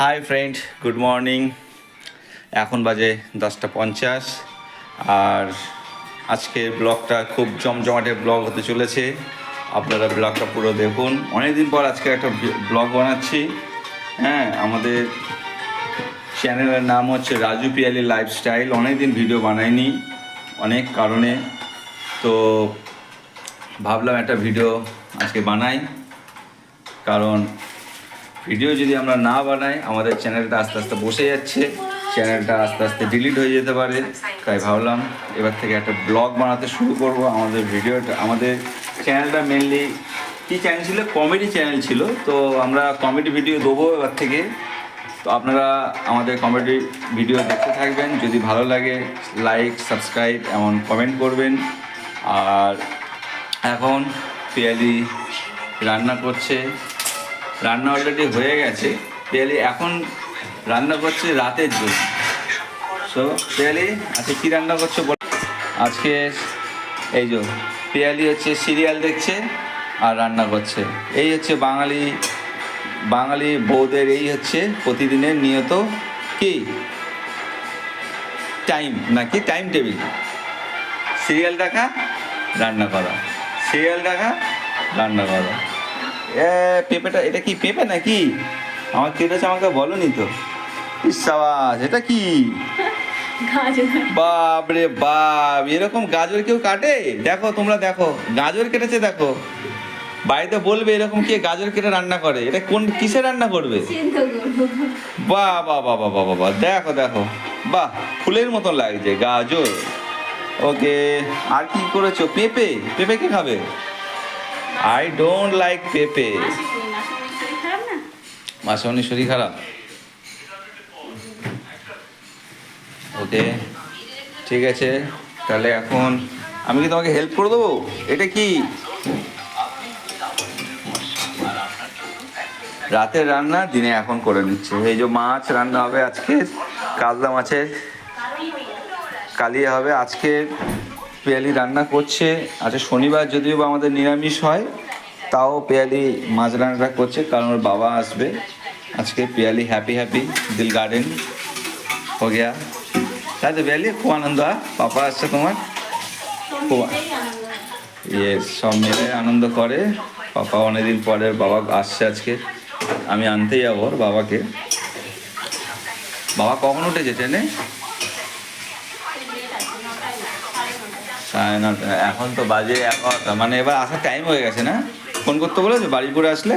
Hi friend, good morning. এখন বাজে 10:50 আর আজকের ব্লগটা খুব জমজমাটে ব্লগ হতে চলেছে। আপনারা ব্লগটা পুরো দেখুন। অনেকদিন পর আজকে একটা ব্লগ বানাচ্ছি। হ্যাঁ, আমাদের চ্যানেলের নাম হচ্ছে রাজু পিয়ালি লাইফস্টাইল। অনেকদিন ভিডিও বানাইনি অনেক কারণে, তো ভাবলাম একটা ভিডিও আজকে বানাই। কারণ ভিডিও যদি আমরা না বানাই আমাদের চ্যানেলটা আস্তে আস্তে বসে যাচ্ছে, চ্যানেলটা আস্তে আস্তে ডিলিট হয়ে যেতে পারে। তাই ভাবলাম এবার থেকে একটা ব্লগ বানাতে শুরু করব। আমাদের ভিডিওটা, আমাদের চ্যানেলটা মেনলি কী চ্যানেল ছিল, কমেডি চ্যানেল ছিল। তো আমরা কমেডি ভিডিও দেবো এবার থেকে। তো আপনারা আমাদের কমেডি ভিডিও দেখতে থাকবেন। যদি ভালো লাগে লাইক, সাবস্ক্রাইব এমন কমেন্ট করবেন। আর এখন পিয়ালি রান্না করছে, রান্না অলরেডি হয়ে গেছে। পিয়ালি এখন রান্না করছে রাতের জন্য। সো পিয়ালি আজকে কী রান্না করছো বল? আজকে এই যে পিয়ালি হচ্ছে সিরিয়াল দেখছে আর রান্না করছে। এই হচ্ছে বাঙালি বউদের এই হচ্ছে প্রতিদিনের নিয়ত কি টাইম, নাকি টাইম টেবিল। সিরিয়াল দেখা, রান্না করা, সিরিয়াল দেখা, রান্না করা। পেঁপেটা, এটা কি পেঁপে নাকি? আমার কেটেছে, আমাকে বলনি তো। ইসাবাস, এটা কি? বাপ রে বাপ, এরকম গাজর কেউ কাটে? দেখো, তোমরা দেখো, গাজর কেটেছে দেখো। বাড়িতে বলবে এরকম কে গাজর কেটে রান্না করে? এটা কোন কিসে রান্না করবে? বাহ বাহ বাহ বাহ বাহ বাহ, দেখো দেখো, বাহ, ফুলের মতন লাগছে গাজর। ওকে, আর কি করেছো? পেঁপে, পেঁপে কে খাবে? আই ডোন্ট লাইক পেঁপে। মাসিমণির শরীর খারাপ? ওকে, ঠিক আছে। তাহলে এখন আমি কি তোমাকে হেল্প করে দেবো? এটা কি রাতের রান্না দিনে এখন করে নিচ্ছে। এই যে মাছ রান্না হবে আজকে, কাতলা মাছের কালিয়া হবে আজকে। পিয়ালি রান্না করছে। আচ্ছা, শনিবার যদিও বা আমাদের নিরামিষ হয়, তাও পিয়ালি মাছ রান্নাটা করছে কারণ ওর বাবা আসবে আজকে। পিয়ালি হ্যাপি হ্যাপি দিল গার্ডেন হো গিয়া। তাই তো পিয়ালি, খুব আনন্দ। পাপা আসছে তোমার, খুব ইয়েস, সব মিলে আনন্দ করে। পাপা অনেকদিন পরে, বাবা আসছে আজকে। আমি আনতেই যাবো ওর বাবাকে। বাবা কখন উঠেছে ট্রেনে? 9:30। এখন তো বাজে 11টা, মানে এবার আসার টাইম হয়ে গেছে না? ফোন করতে বলেছো বাড়ি করে আসলে?